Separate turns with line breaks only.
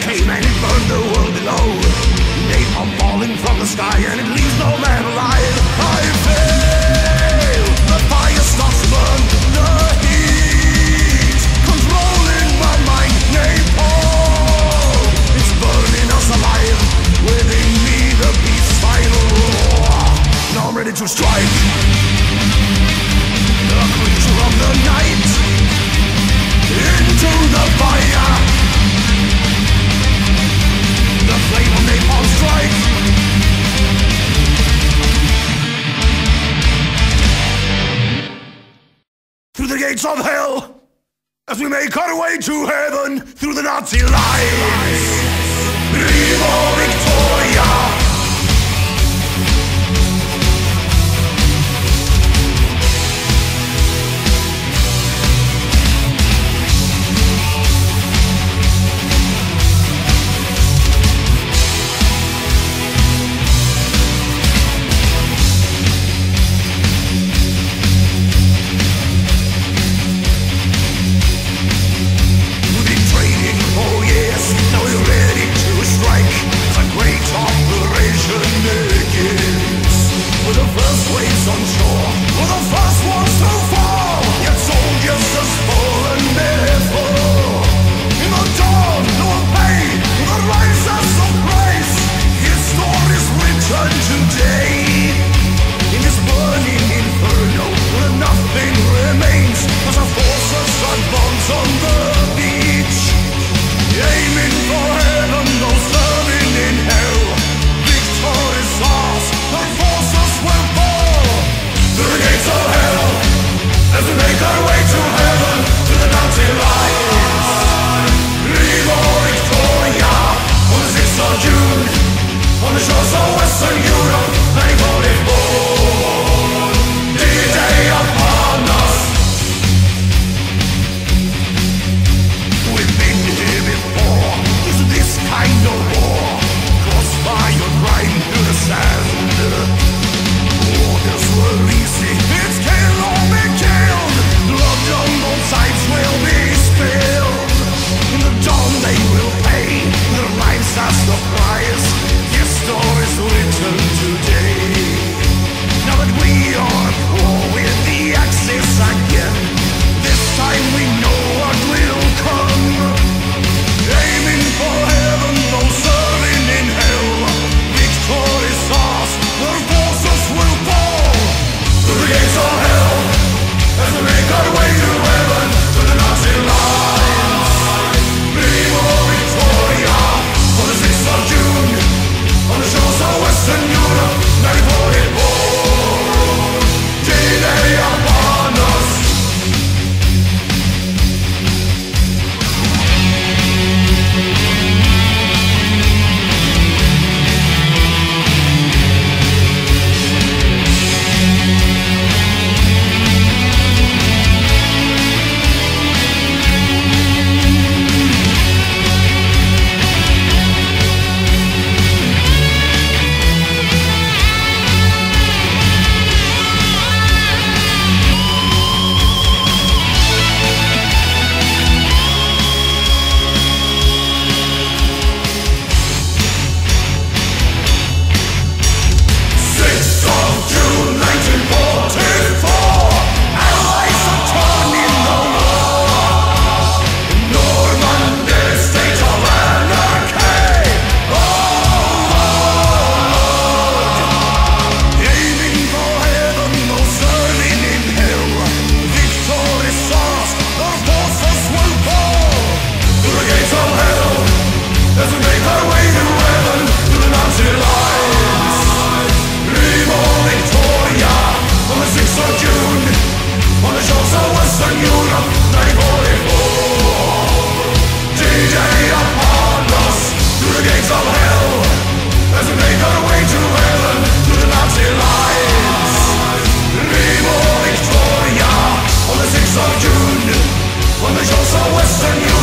came and it burned the world below. Napalm falling from the sky and it leaves no man alive. I fail. The fire starts to burn. The heat controlling my mind. Napalm, it's burning us alive. Within me the beast's final roar. Now I'm ready to strike. The creature of the night into the fire. The flame of napalm strike. Through the gates of hell, as we make our way to heaven, through the Nazi lines. Viva Victoria!
Western Europe.